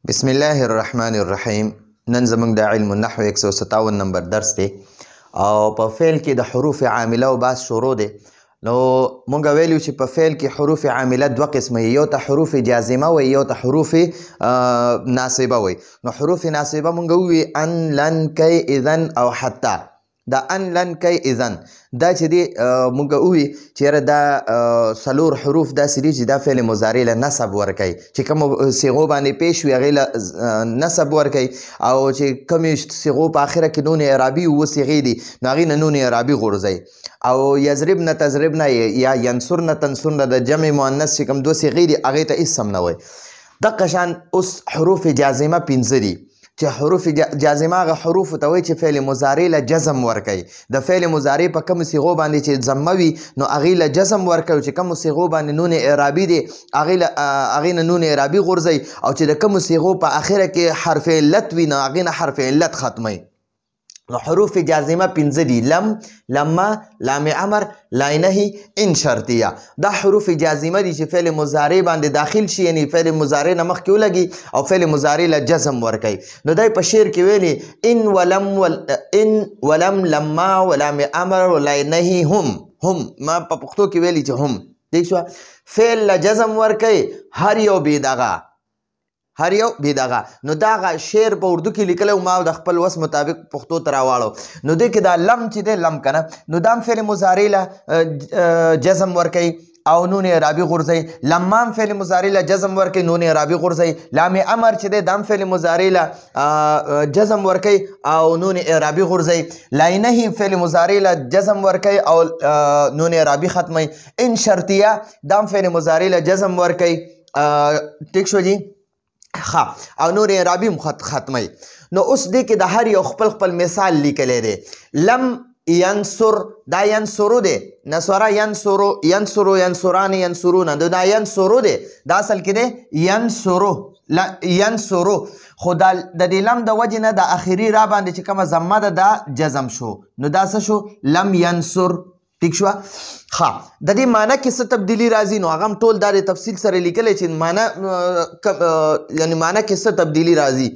بسم الله الرحمن الرحیم. نن زموږ د علم النحو 157 نمبر درس دی او په فعل کې د حروف عامله او بحث شروع دی. نو مونږ ویلو چې په فعل کې حروف عامله دوه قسمه، یو ته حروف جازمه وي، یو ته حروف ناصبه وي. نو حروف ناصبه مونږ وی ان، لن، کی، اذن او حتی. دا ان، لن، کی، اذن دا چې دی مونږ وی چې دا څلور حروف داسې دي چې دا فعل مضارع له نصب ورکوي، چې کوم صيغو باندې پیش وي هغې له نصب ورکوي، او چې کومې صيغو په آخره کې نون اعرابي اووه صيغې دي نو هغې نه نون اعرابي غورځوي. او یضربن تضربن یا ینصرن تنصرن د جمع مؤنث چې کوم دوه صيغې دي هغې ته هېڅ هم نه وایي. دقه شان اوس حروف جازمه پنځه دي چې حروف جازمه هغه حروف ته وایي چې فعل مضارع له جزم ورکوي. د فعل مضارع په کومو صيغو باندې چې ضمه وي نو هغې له جزم ورکوي، چې کومو صيغو باندې نون اعرابي دی هغې نه نون اعرابي غورځوي، او چې د کومو صيغو په آخره کې حرف علت وي نو هغې نه حرف علت ختموي. نو حروف جازمه پنځه دي: لم، لما، لام امر، لا نهي، ان شرطیه. دا حروف جازمه دي چې فعل مضارع باندې داخل شي، یعنی فعل مضارع نه مخکې ولګي او فعل مضارع له جزم ورکوي. نو دی په شعر کې ویلي ان ولم لما ولام امر ولا نهي هم ما په پښتو کې ویلي چې هم دیک شو فعل له جزم ورکوي هر یو بېدغه. نو دا شعر په اردو کې لیکلی او ما د خپل وس مطابق پښتو ته راواړو. نو دی کې دا لم چې دی لم که نه نو دا هم فعل مضارع له جزم ورکوي او نون اعرابي غورځوي. لما هم فعل مضارع له جزم ورکوي، نون اعرابي غورځوي. لام امر چې دی دا هم فعل مضارع له جزم ورکوي او نون اعرابي غورځوي. لا نهي فعل مضارع له جزم ورکوي او نون اعرابي ختموي. ان شرطیه دا هم فعل مضارع له جزم ورکوي. ټیک شو جی؟ او نور اعرابي هم ختموي. نو اوس دې کې د هر یو خپل خپل مثال لیکلی دی. لم ینصر دا ینصرو دی، نصره ینصرو، ینصرو، ینصران، ینصرون، دا ینصرو دی، دا اصل کې دی ینصرو. خو د دې لم د وجې نه د اخري را باندې چې کومه ضمه ده دا جزم شو، نو دا څه شو؟ لم ینصر. ٹھیک شو؟ د دې معنی کې څه تبدیلی راځي نو هغه هم ټول دا د تفصیل سره لیکلی چې یعنی معنی کې څه تبدیلی راځي.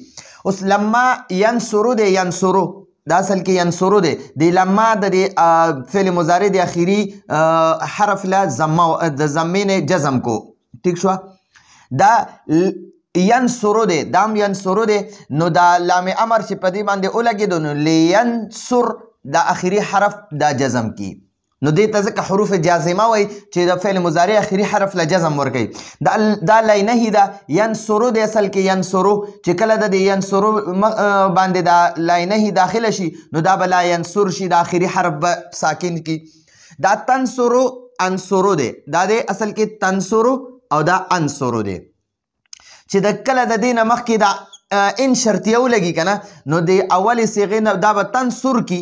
اوس لما ینصرو دی، ینصرو دا اصل کې ینصرو دی. د لما د فعل مضارع د اخري حرف له د ضمې نه جزم کو. ٹھیک شو؟ دا ینصرو دی، دا هم ینصرو دی. نو دا لام امر چې په دې باندې ولګېدو نو لینصر دا اخري حرف دا جزم کی. نو دې ته ځکه حروف جازمه وایي چې د فعل مضارع اخري حرف له جزم ورکوي. دا لا نهي ده، ینصرو دی اصل کې ینصرو، چې کله د ینصرو باندې دا لا نهي داخله شي نو دا به لا ینصر شي، د اخري حرف به ساکن کی. دا تنصرو انصرو دی، دا دی اصل کې تنصرو او دا انصرو دی. چې د کله د دې نه مخکې دا ان شرطیه ولګي که نه نو د اولې صیغې نه دا به تنصر کی،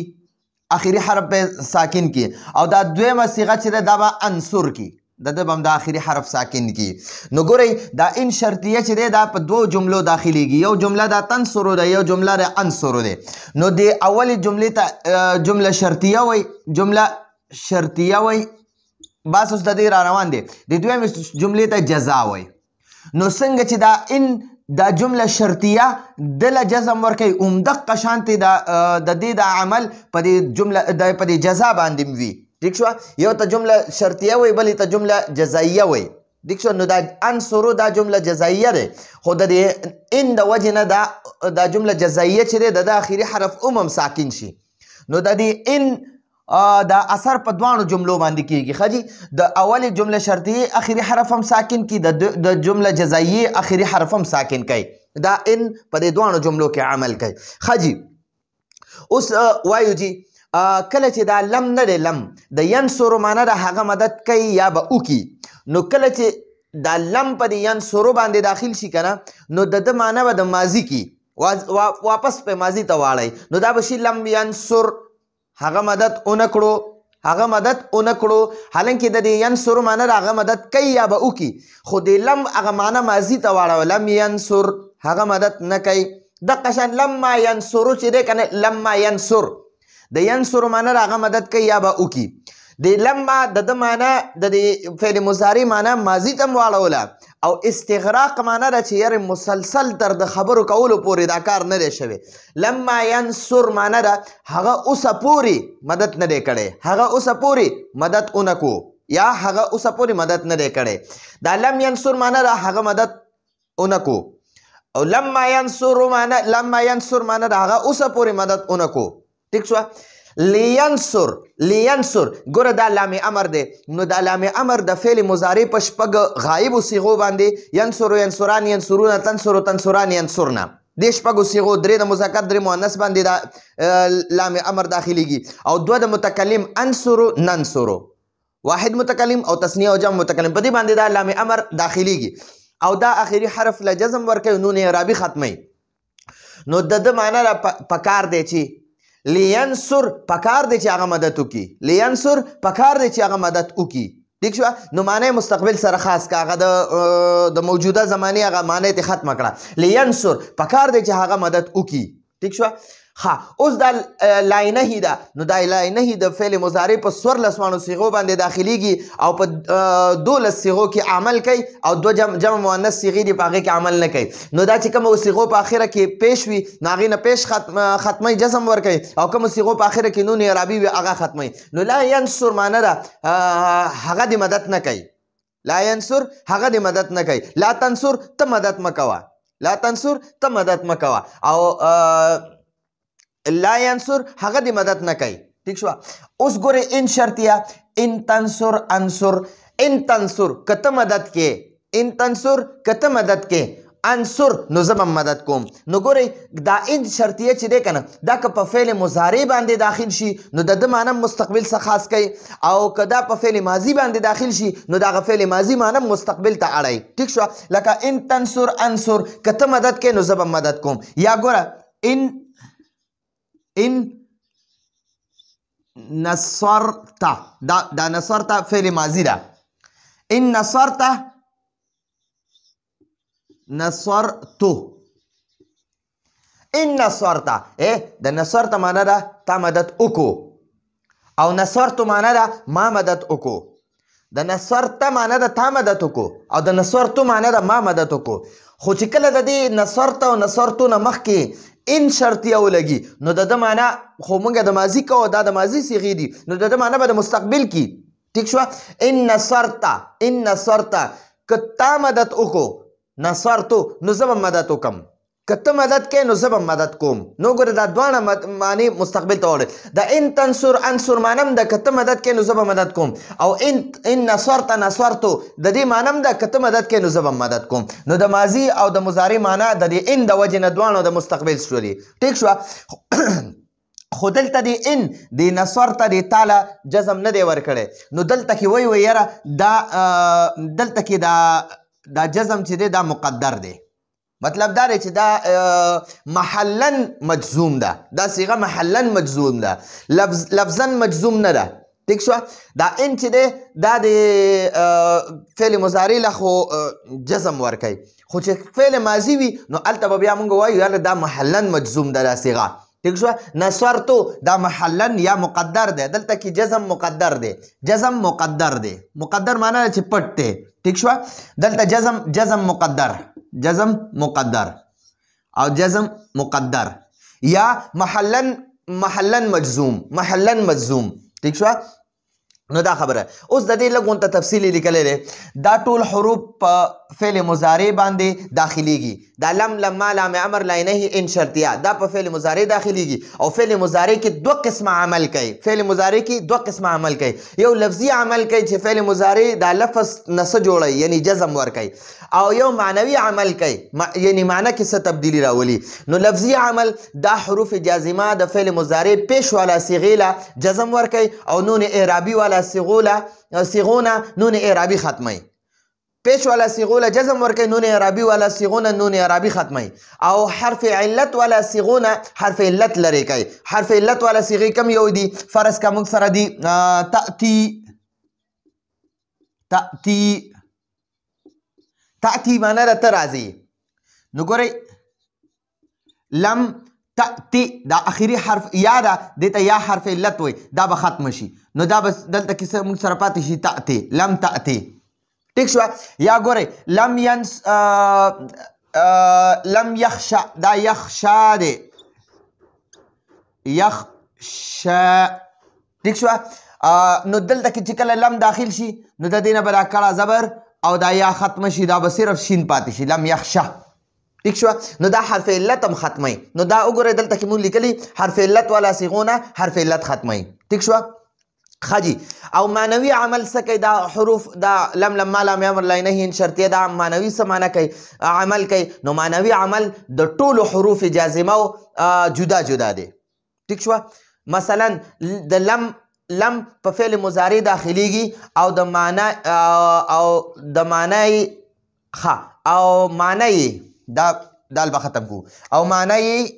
آخري حرف به ساکن کی، او دا دویمه صیغه چې ده دا به انصر کی، د ده به هم د آخري حرف ساکن کی. نو ګورئ دا ان شرطیه چې دی دا په دوو جملو داخلیږي، یو جمله دا تنصرو ده، یو جمله د انصرو ده. نو د اولې جملې ته جمله شرطیه وایي، جمله شرطیه وایي. بس اوس د دې را روان دی. د دویمې جملې ته جزا وایي. نو څنګه چې دا ان دا جمله شرطیه د له جزم ورکوي همدقه شانتې د دې د عمل په دې جزا باندې وي. ٹھیک شو؟ یو ته جمله شرطیه وایي، بلې ته جمله جزاییه وایي. ٹھیک شو؟ نو دا انصرو دا جمله جزاییه دی، خو د دې ان د وجې نه دا جمله جزاییه چې دی د اخري حرف هم ساکن شي. نو د دې ان دا اثر په دوانو جملو باندې کیږي. ښه جي؟ د اولې جمله شرطیه اخري حرف هم ساکن کی، د جمله جزاییه اخري حرف هم ساکن کوي. دا ان په دې دوانو جملو کې عمل کوي. ښه جي؟ اوس وایو جي کله چې دا لم نه دی، لم د ینصرو معنی ده هغه مدد کوي یا به وکي. نو کله چې دا لم په دې ینصرو باندې داخل شي که نه نو د ده معنی به د ماضي کی، واپس په ماضي ته واړئ. نو دا به شي لم ینصر، هغه مدد اونه کړو، حالانکې د دې ینصرو معنی ده هغه مدد کوي یا به وکي، خو د لم هغه معنی ماضي ته واړوه. لم ینصر هغه مدد نه کوي. دقه شان لما ینصرو چې دی که نه، لما ینصر د ینصرو معنی ده هغه مدد کوي یا به وکي. د لما د معنا د فعل مضارع معنا ماضي ته واړوله او استغراق معنا ده چې یاره مسلسل تر د خبرو کولو پورې دا کار نه دی شوی. لما ینصر معنا ده هغه اوسه پورې مدد نه دی کړی، هغه اوسه پورې مدد اونکو یا هغه اوسه پورې مدد نه دی کړی. دا لم ینصر معنا ده هغه مدد اونکو او لما ینصر معنا ده هغه اوسه پورې مدد اونکو. ٹھیک شو؟ لینصر ګوره دا لام امر دی، نو دا لام امر د فعل مضارع په شپږ غایبو صیغو باندې ینصر، ینصران، ینصرون، تنصر، تنصران، ینصرنا دې شپږو صیغو درې د مذکر درې مؤنث باندې دا لام امر داخليږي او دوه د متکلم انصر، ننصر، واحد متکلم او تثنیه او جمع متکلم په دې باندې دا لام امر داخليږي او دا اخیری حرف له جزم ورکوي، نون اعرابي ختمي. نو د معنا پکار دی چې لینصر پکار دی چې هغه مدد وکړي، لینصر پکار دی چې هغه مدد وکړي. ٹھیک شو؟ نو معنی مستقبل سره خاص کا هغه د موجوده زمانه هغه معنی ته ختم کړه. لینصر پکار دی چې هغه مدد وکړي. ٹھیک شو؟ ها اوس دا لاینه ده، نو دا لاینه د فعل مضارع په 14 صيغو باندې داخليږي او په 12 صيغو کې عمل کوي او دو جمع مؤنث صيغې دي په هغه کې عمل نه کوي. نو دا چې کوم صيغو په اخره کې پیش وي نو هغه نه پیش ختمي جزم ور کوي او کوم صيغو په اخره کې نون اعرابي وي هغه ختمي. نو لا ينصر معنی ده هغه د مدد نه کوي، لا ينصر هغه د مدد نه کوي، لا تنصر ته مدد مکوا، لا تنصر ته مدد مکوا او لا ينصر هغه د مدد نه کوي. ٹھیک شو؟ اوس ګوره ان شرطیه، ان تنصر انصر، ان تنصر کته مدد کې، ان تنصر کته مدد کې، انصر نو زه مدد کوم. نو ګوره دا ان شرطیه چې دی کنه دا که په فعل مضارع باندې داخل شي نو د معنی مستقبل څخه خاص کوي او که دا په فعل ماضي باندې داخل شي نو دا فعل ماضي معنی مستقبل ته اړای. ٹھیک شو؟ لکه ان تنصر انصر کته مدد کې نو زه مدد کوم. یا ګوره ان نصرت دا نصرت فعل ماضی ده. ان نصرت نصرتو، ان نصرت د نصرت معنی ده تا مدد وکړو او نصرتو معنی ده ما مدد وکړو. د نصرت معنی ده تا مدد وکړو او د نصرتو معنی ده ما مدد وکړو. خو چې کله د دې نصرت او نصرتو نه مخکې ان شرطیه ولګي نو د معنا خو مونږ د ماضي کو دا د ماضي صيغې دي نو د معنا به د مستقبل کی. ٹھیک شو؟ ان نصرت، ان نصرت کتا مدد وکړو، نصرتو نو زه مدد وکم، کته مدد کې نو زه مدد کوم. نو ګوره دا دوه معنی مستقبل ته وړي. د ان تنصر انصر معنی د کته مدد کې نو زه مدد کوم او ان نصرت نصرتو د دې معنی د کته مدد کې نو زه مدد کوم. نو د ماضي او د مضارع معنی د دې ان د وجه نه دوه د مستقبل شولي. ٹھیک شو؟ خو دلته دی ان دی نصرت دی تعالی جزم نه دی ورکړي نو دلته کې وای یاره دا دلته کې دا جزم چې دی دا مقدر دی. مطلب دا دی چې دا محلن مجزوم ده، دا صيغه محلن مجزوم ده، لفظا مجزوم نه ده. ٹھیک شو؟ دا ان چې دی دا د فعل مضارع له خو جزم ورکوي خو چې فعل ماضي وي نو هلته به بیا مونږ وایو یاره دا محلن مجزوم ده دا صيغه. ٹھیک شو؟ نصرتو دا محلن یا مقدر دی، دلته کې جزم مقدر دی، جزم مقدر دی. مقدر معنی چې پټ دی. ٹھیک شو؟ دلته جزم مقدر، جزم مقدر او جزم مقدر یا محلن مجزوم، محلن مجزوم. ٹھیک شو؟ نو دا خبره اوس د دې لږ ته تفصیلی لیکلی دی. دا ټول حروف په فعل مضارع باندې داخليږي. دا لم، لما، لام امر، لاینه، ان شرطیه دا په فعل مضارع داخليږي او فعل مضارع کې دوه قسمه عمل کوي. فعل مضارع کې دوه قسمه عمل کوي. یو لفظي عمل کوي چې فعل مضارع دا لفظ نسه جوړي یعنی جزم ور کوي او یو معنوي عمل کوي یعنی معنی کې څه تبدیلی راولي. نو لفظي عمل دا حروف جازمه د فعل مضارع پیش والا صيغه لا جزم ور کوي او نون اعرابي والا صيغونه نون اعرابي ختمي. پیش والا صيغونه جزم ورکي، نون اعرابي والا صيغونه نون اعرابي ختمي او حرف علت والا صيغونه حرف علت لري کوي. حرف علت والا صيغه کم یو دي فرض کا موږ سره دي تأتي معنی راته راځي. نو ګورئ لم تأتی دا اخیری حرف یا ده دې ته یا حرف علت وایي دا به ختم شي نو دا بس دلته کې څه موږ سره پاتې شي تأتی لم تأتی ټیک شوه یا ګورئ لم یخشا دا یخشا دی یخشا ټیک شوه نو دلته کې چې کله لم داخل شي نو د دې نه به دا کړه زبر او دا یا ختمه شي دا به صرف شین پاتې شي لم یخشا ٹھیک شو نو دا حرف علت هم ختمي نو دا وګورئ دلته کې مونږ لیکلي حرف علت والا صيغونه حرف علت ختمي ٹھیک شو خجي او معنوي عمل څه کوي دا حروف دا لم لم ما لم امر لا نهي شرطيه دا معنوي څه معنی کوي عمل کوي نو معنوي عمل د ټولو حروف جازمه جدا جدا دي ٹھیک شو مثلا د لم په فعل مضارع داخليږي او د معنی دا دال به ختم کو او معنی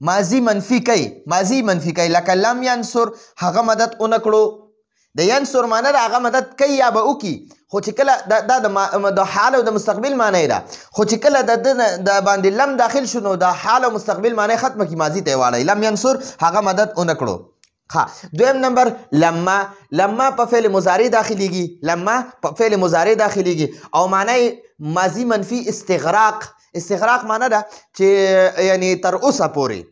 ماضی منفی کوي لکه لم ینصر هغه مدد اونکړو د ینصر معنی دا هغه مدد کوي یا به وکي خو چې کله دا د حال او د مستقبل معنی ده خو چې کله د باندې لم داخل شو نو د حال او مستقبل معنی ختمه کی ماضی ته واړی لم ینصر هغه مدد اونکړو دویم نمبر لما په فعل مضارع داخليږي او معنی ماضی منفی استغراق معنی ده چې یعنی تر اوسه پورې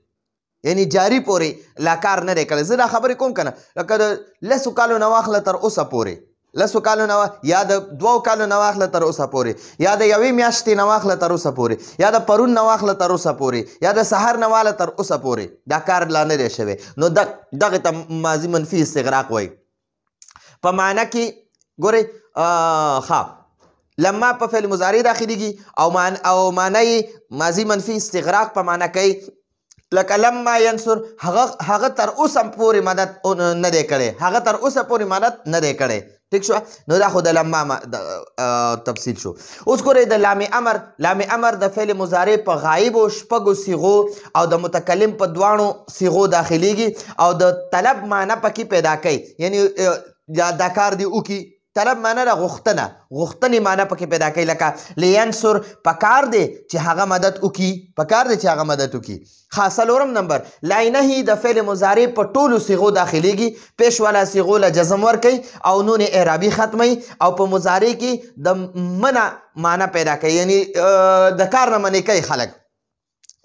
یعنی جاری پورې لا کار نه دی کړی زه دا خبرې کوم کنه لکه د 10 کالو نه واخله تر اوسه پورې 10 کالو نه یا د 2 کالو نه واخله تر اوسه پورې یا د یوې میاشتې نه واخله تر اوسه پورې یا د پرون نه واخله تر اوسه پورې یا د سحر نه واله تر اوسه پورې دا کار لا نه دی شوی نو دغه ته ماضی منفی استغراق وایي په معنی کې ګورئ لما په فعل مضارع داخليږي او معنی ماضی منفی استغراق په معنی کوي لکه لما ینصر هغه تر اوسه پورې مدد نه دی کړی ٹھیک شو نو دا خو د لما تفصیل شو اوس ګورئ د لام امر د فعل مضارع په غایب او شپږو صیغو او د متکلم په دواړو صیغو داخليږي او د طلب معنی پکې پیدا کوي یعنی دا کار دی وکي طلب معنی دا غوښتنې معنی پکې پیدا کوي لکه لینصر پکار دی چې هغه مدد وکي څلورم نمبر لاینهی د فعل مضارع په ټولو صیغو داخليږي پیش والا صیغو له جزم ورکوي او نون اعرابي ختمي او په مضارع کې د منع معنی پیدا کوي یعنی د کار نه منع کوي خلک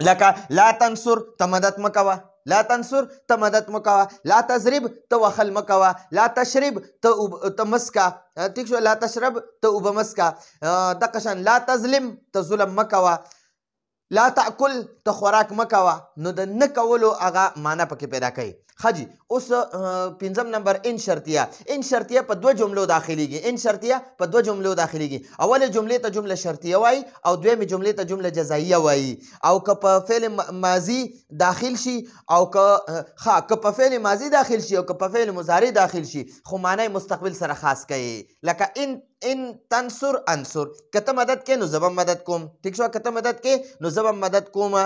لکه لا تنصر ته مدد مکوه لا تنصر ته مدد مکوه لا تضرب ته وخل مکوه لا تشرب ته مسکا ٹھیک شو لا تشرب ته اوبه مسکا دقه شان لا تظلم ته ظلم مکوه لا تاکل ته خوراک مکوه نو د نه کولو هغه معنی پکې پیدا کوي خجي اوس پنځم نمبر ان شرطیه په دوه جملو داخليږي اول جملې ته جمله شرطیه وایي او دویمه جملې ته جمله جزائیه وایي او که په فعل ماضی داخل شي او که په فعل ماضی داخل شي او که په فعل مضارع داخل شي خو معنی مستقبل سره خاص کوي لکه ان تنصر انصر کته مدد کې نو زبم مدد کوم ٹھیک شو کته مدد کې نو زبم مدد کوم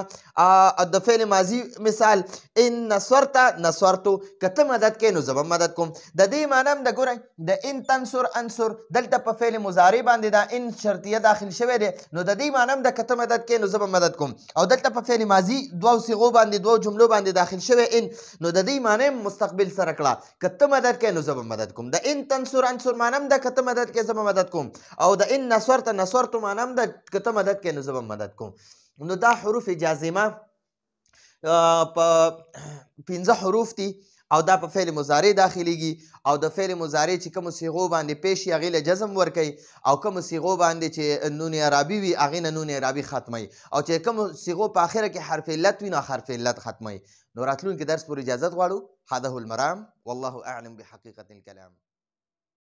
د فعل ماضی مثال ان نصرتو کته مدد کې نو زبم مدد کوم د دې معنی د ګورئ د ان تنصر انصر دلته په فعل مضارع باندې دا ان شرطیه داخل شوی دی نو د دې معنی د کته مدد کې نو زبم مدد کوم او دلته په فعل ماضی دوه صيغو باندې دوه جملو باندې داخل شوی ان نو د دې معنی مستقبل سره کړه کته مدد کې نو زبم مدد کوم د ان تنصر انصر معنی د کته مدد کې زبم مدد کوم او د ان نصرت معنی د کته مدد کې نو زبم مدد کوم نو دا حروف جازمه په 15 حروف دي او دا په فعل مضارع داخليږي او د فعل مضارع چې کوم صيغو باندې پیش هغه له جزم ورکي او کوم صيغو باندې چې نون اعرابي وي هغه نه نون اعرابي ختمي او چې کوم صيغو په اخره کې حرف علت وي نو حرف علت ختمي نو راتلونکي درس پر اجازه غواړو هذا هو المرام والله اعلم بحقيقة الكلام